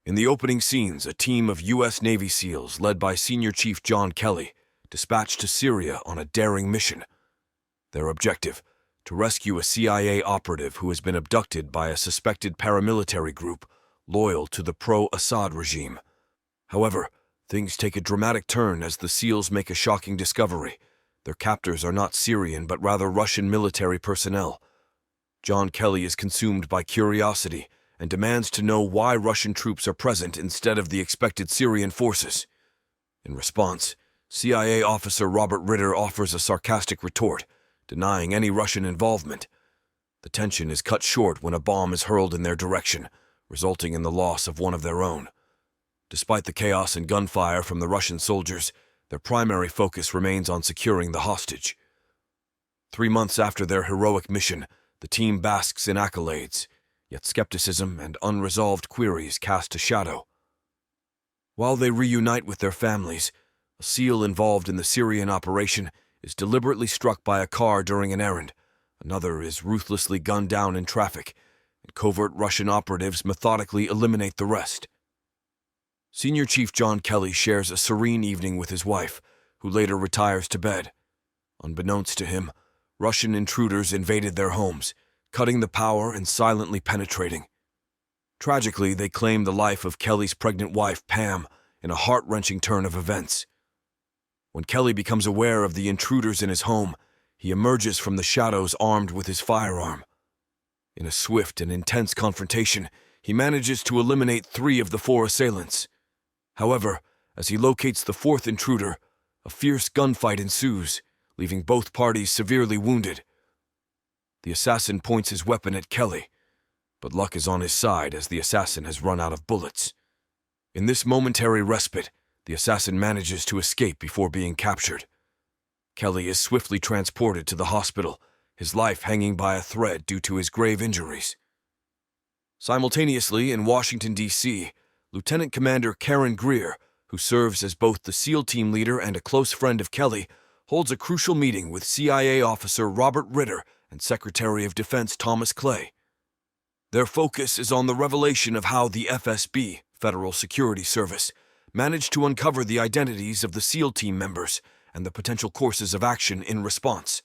In the opening scenes, a team of U.S. Navy SEALs led by Senior Chief John Kelly dispatched to Syria on a daring mission. Their objective: to rescue a CIA operative who has been abducted by a suspected paramilitary group loyal to the pro-Assad regime. However, things take a dramatic turn as the SEALs make a shocking discovery. Their captors are not Syrian but rather Russian military personnel. John Kelly is consumed by curiosity and demands to know why Russian troops are present instead of the expected Syrian forces. In response, CIA officer Robert Ritter offers a sarcastic retort, denying any Russian involvement. The tension is cut short when a bomb is hurled in their direction, resulting in the loss of one of their own. Despite the chaos and gunfire from the Russian soldiers, their primary focus remains on securing the hostage. 3 months after their heroic mission, the team basks in accolades, yet skepticism and unresolved queries cast a shadow. While they reunite with their families, a SEAL involved in the Syrian operation is deliberately struck by a car during an errand. Another is ruthlessly gunned down in traffic, and covert Russian operatives methodically eliminate the rest. Senior Chief John Kelly shares a serene evening with his wife, who later retires to bed. Unbeknownst to him, Russian intruders invaded their homes, cutting the power and silently penetrating. Tragically, they claim the life of Kelly's pregnant wife, Pam, in a heart-wrenching turn of events. When Kelly becomes aware of the intruders in his home, he emerges from the shadows armed with his firearm. In a swift and intense confrontation, he manages to eliminate 3 of the 4 assailants. However, as he locates the 4th intruder, a fierce gunfight ensues, leaving both parties severely wounded. The assassin points his weapon at Kelly, but luck is on his side as the assassin has run out of bullets. In this momentary respite, the assassin manages to escape before being captured. Kelly is swiftly transported to the hospital, his life hanging by a thread due to his grave injuries. Simultaneously, in Washington, D.C., Lieutenant Commander Karen Greer, who serves as both the SEAL team leader and a close friend of Kelly, holds a crucial meeting with CIA officer Robert Ritter and Secretary of Defense Thomas Clay. Their focus is on the revelation of how the FSB, Federal Security Service, managed to uncover the identities of the SEAL team members and the potential courses of action in response.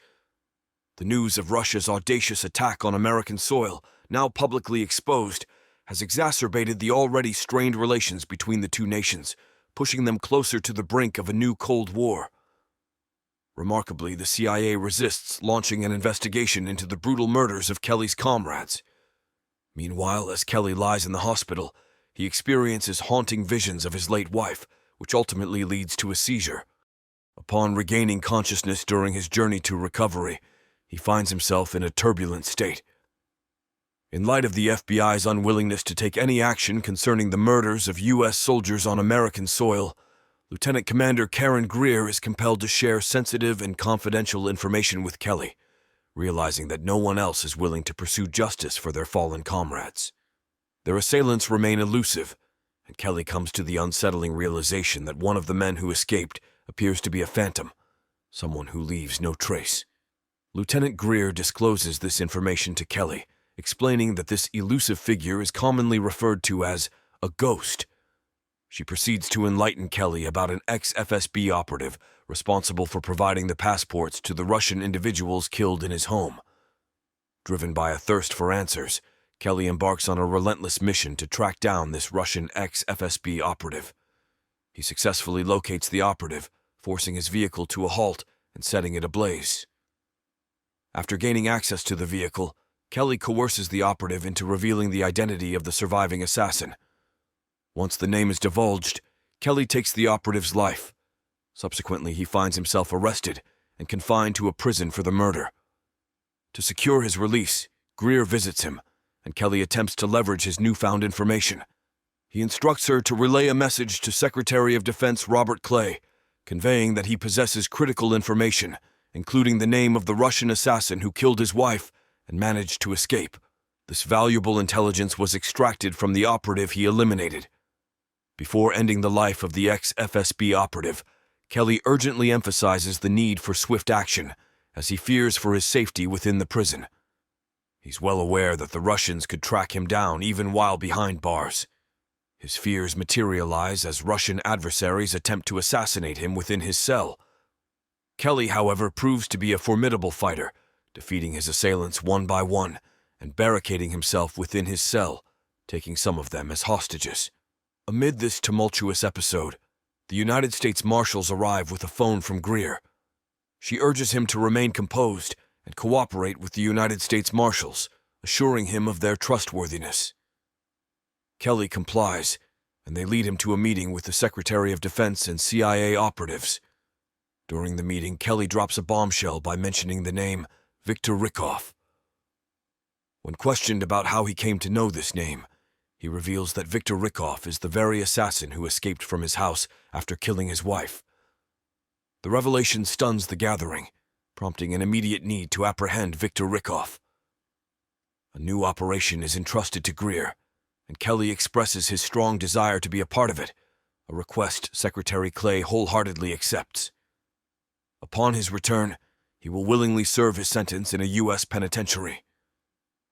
The news of Russia's audacious attack on American soil, now publicly exposed, has exacerbated the already strained relations between the two nations, pushing them closer to the brink of a new Cold War. Remarkably, the CIA resists launching an investigation into the brutal murders of Kelly's comrades. Meanwhile, as Kelly lies in the hospital, he experiences haunting visions of his late wife, which ultimately leads to a seizure. Upon regaining consciousness during his journey to recovery, he finds himself in a turbulent state. In light of the FBI's unwillingness to take any action concerning the murders of U.S. soldiers on American soil, Lieutenant Commander Karen Greer is compelled to share sensitive and confidential information with Kelly, realizing that no one else is willing to pursue justice for their fallen comrades. Their assailants remain elusive, and Kelly comes to the unsettling realization that one of the men who escaped appears to be a phantom, someone who leaves no trace. Lieutenant Greer discloses this information to Kelly, explaining that this elusive figure is commonly referred to as a ghost. She proceeds to enlighten Kelly about an ex-FSB operative responsible for providing the passports to the Russian individuals killed in his home. Driven by a thirst for answers, Kelly embarks on a relentless mission to track down this Russian ex-FSB operative. He successfully locates the operative, forcing his vehicle to a halt and setting it ablaze. After gaining access to the vehicle, Kelly coerces the operative into revealing the identity of the surviving assassin. Once the name is divulged, Kelly takes the operative's life. Subsequently, he finds himself arrested and confined to a prison for the murder. To secure his release, Greer visits him, and Kelly attempts to leverage his newfound information. He instructs her to relay a message to Secretary of Defense Robert Clay, conveying that he possesses critical information, including the name of the Russian assassin who killed his wife and managed to escape. This valuable intelligence was extracted from the operative he eliminated. Before ending the life of the ex-FSB operative, Kelly urgently emphasizes the need for swift action, as he fears for his safety within the prison. He's well aware that the Russians could track him down even while behind bars. His fears materialize as Russian adversaries attempt to assassinate him within his cell. Kelly, however, proves to be a formidable fighter, defeating his assailants one by one and barricading himself within his cell, taking some of them as hostages. Amid this tumultuous episode, the United States Marshals arrive with a phone from Greer. She urges him to remain composed and cooperate with the United States Marshals, assuring him of their trustworthiness. Kelly complies, and they lead him to a meeting with the Secretary of Defense and CIA operatives. During the meeting, Kelly drops a bombshell by mentioning the name Viktor Rykov. When questioned about how he came to know this name, he reveals that Viktor Rykov is the very assassin who escaped from his house after killing his wife. The revelation stuns the gathering, prompting an immediate need to apprehend Viktor Rykov. A new operation is entrusted to Greer, and Kelly expresses his strong desire to be a part of it, a request Secretary Clay wholeheartedly accepts. Upon his return, he will willingly serve his sentence in a U.S. penitentiary.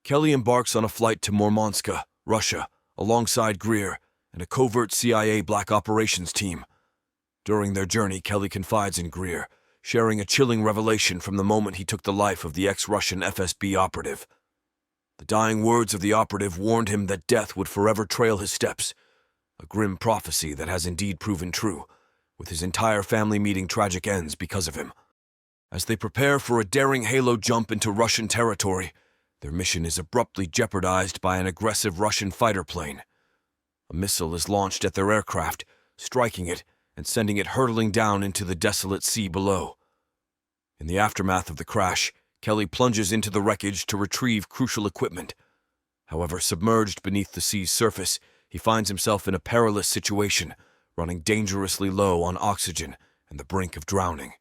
Kelly embarks on a flight to Murmansk, Russia, alongside Greer and a covert CIA black operations team. During their journey, Kelly confides in Greer, sharing a chilling revelation from the moment he took the life of the ex-Russian FSB operative. The dying words of the operative warned him that death would forever trail his steps, a grim prophecy that has indeed proven true, with his entire family meeting tragic ends because of him. As they prepare for a daring halo jump into Russian territory, their mission is abruptly jeopardized by an aggressive Russian fighter plane. A missile is launched at their aircraft, striking it and sending it hurtling down into the desolate sea below. In the aftermath of the crash, Kelly plunges into the wreckage to retrieve crucial equipment. However, submerged beneath the sea's surface, he finds himself in a perilous situation, running dangerously low on oxygen and the brink of drowning.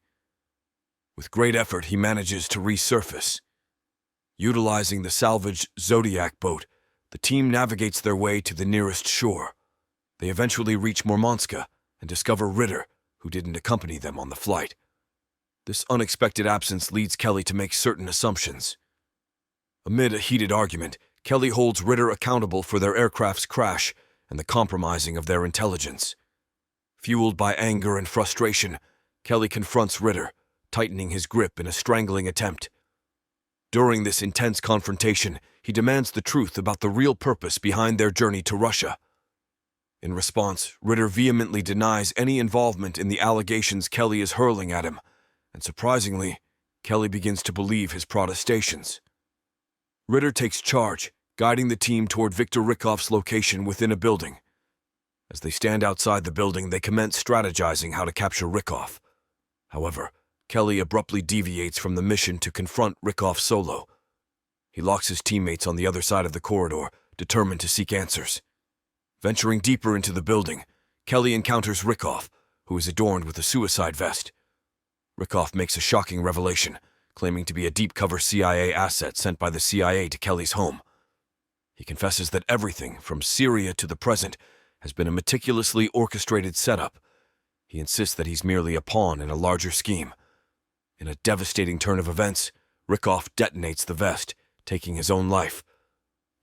With great effort, he manages to resurface. Utilizing the salvaged Zodiac boat, the team navigates their way to the nearest shore. They eventually reach Murmansk and discover Ritter, who didn't accompany them on the flight. This unexpected absence leads Kelly to make certain assumptions. Amid a heated argument, Kelly holds Ritter accountable for their aircraft's crash and the compromising of their intelligence. Fueled by anger and frustration, Kelly confronts Ritter, tightening his grip in a strangling attempt. During this intense confrontation, he demands the truth about the real purpose behind their journey to Russia. In response, Ritter vehemently denies any involvement in the allegations Kelly is hurling at him, and surprisingly, Kelly begins to believe his protestations. Ritter takes charge, guiding the team toward Viktor Rykov's location within a building. As they stand outside the building, they commence strategizing how to capture Rykov. However, Kelly abruptly deviates from the mission to confront Rykov solo. He locks his teammates on the other side of the corridor, determined to seek answers. Venturing deeper into the building, Kelly encounters Rykov, who is adorned with a suicide vest. Rykov makes a shocking revelation, claiming to be a deep-cover CIA asset sent by the CIA to Kelly's home. He confesses that everything, from Syria to the present, has been a meticulously orchestrated setup. He insists that he's merely a pawn in a larger scheme. In a devastating turn of events, Rykov detonates the vest, taking his own life.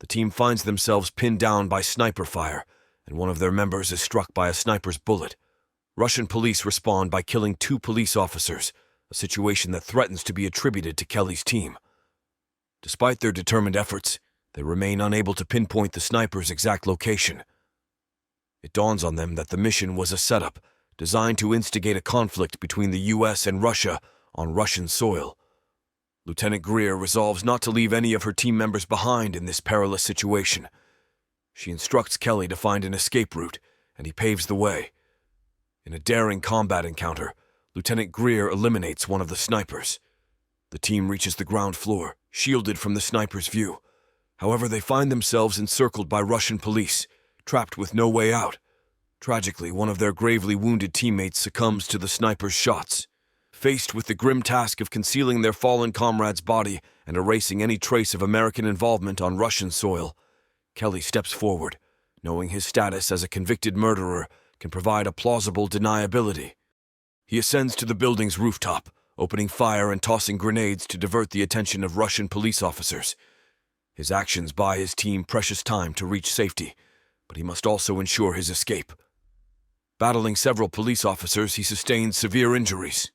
The team finds themselves pinned down by sniper fire, and one of their members is struck by a sniper's bullet. Russian police respond by killing 2 police officers, a situation that threatens to be attributed to Kelly's team. Despite their determined efforts, they remain unable to pinpoint the sniper's exact location. It dawns on them that the mission was a setup designed to instigate a conflict between the U.S. and Russia on Russian soil. Lieutenant Greer resolves not to leave any of her team members behind in this perilous situation. She instructs Kelly to find an escape route, and he paves the way. In a daring combat encounter, Lieutenant Greer eliminates one of the snipers. The team reaches the ground floor, shielded from the sniper's view. However, they find themselves encircled by Russian police, trapped with no way out. Tragically, one of their gravely wounded teammates succumbs to the sniper's shots. Faced with the grim task of concealing their fallen comrade's body and erasing any trace of American involvement on Russian soil, Kelly steps forward, knowing his status as a convicted murderer can provide a plausible deniability. He ascends to the building's rooftop, opening fire and tossing grenades to divert the attention of Russian police officers. His actions buy his team precious time to reach safety, but he must also ensure his escape. Battling several police officers, he sustains severe injuries.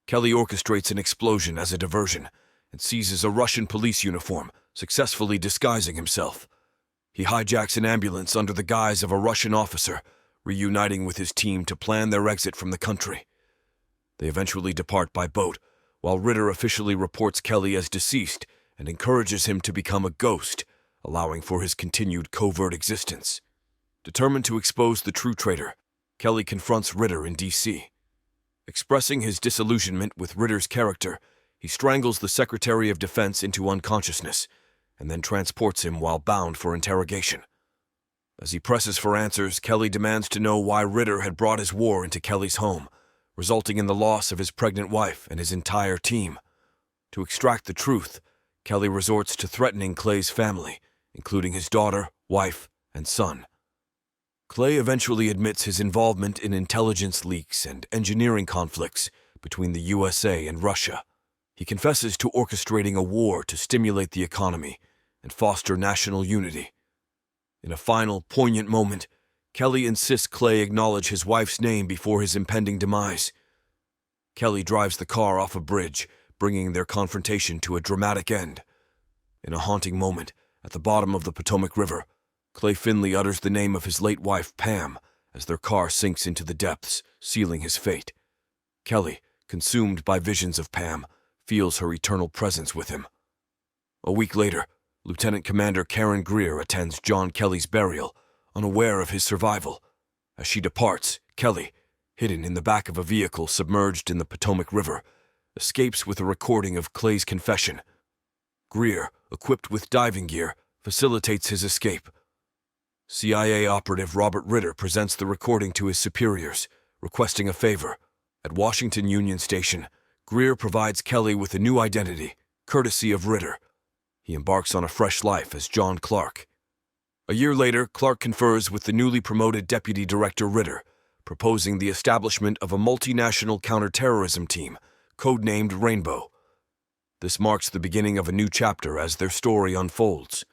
Kelly orchestrates an explosion as a diversion and seizes a Russian police uniform, successfully disguising himself. He hijacks an ambulance under the guise of a Russian officer, reuniting with his team to plan their exit from the country. They eventually depart by boat, while Ritter officially reports Kelly as deceased and encourages him to become a ghost, allowing for his continued covert existence. Determined to expose the true traitor, Kelly confronts Ritter in D.C. Expressing his disillusionment with Ritter's character, he strangles the Secretary of Defense into unconsciousness and then transports him while bound for interrogation. As he presses for answers, Kelly demands to know why Ritter had brought his war into Kelly's home, resulting in the loss of his pregnant wife and his entire team. To extract the truth, Kelly resorts to threatening Clay's family, including his daughter, wife, and son. Clay eventually admits his involvement in intelligence leaks and engineering conflicts between the USA and Russia. He confesses to orchestrating a war to stimulate the economy and foster national unity. In a final, poignant moment, Kelly insists Clay acknowledge his wife's name before his impending demise. Kelly drives the car off a bridge, bringing their confrontation to a dramatic end. In a haunting moment, at the bottom of the Potomac River, Clay Finley utters the name of his late wife, Pam, as their car sinks into the depths, sealing his fate. Kelly, consumed by visions of Pam, feels her eternal presence with him. A week later, Lieutenant Commander Karen Greer attends John Kelly's burial, unaware of his survival. As she departs, Kelly, hidden in the back of a vehicle submerged in the Potomac River, escapes with a recording of Clay's confession. Greer, equipped with diving gear, facilitates his escape. CIA operative Robert Ritter presents the recording to his superiors, requesting a favor. At Washington Union Station, Greer provides Kelly with a new identity, courtesy of Ritter. He embarks on a fresh life as John Clark. A year later, Clark confers with the newly promoted Deputy Director Ritter, proposing the establishment of a multinational counterterrorism team, codenamed Rainbow. This marks the beginning of a new chapter as their story unfolds.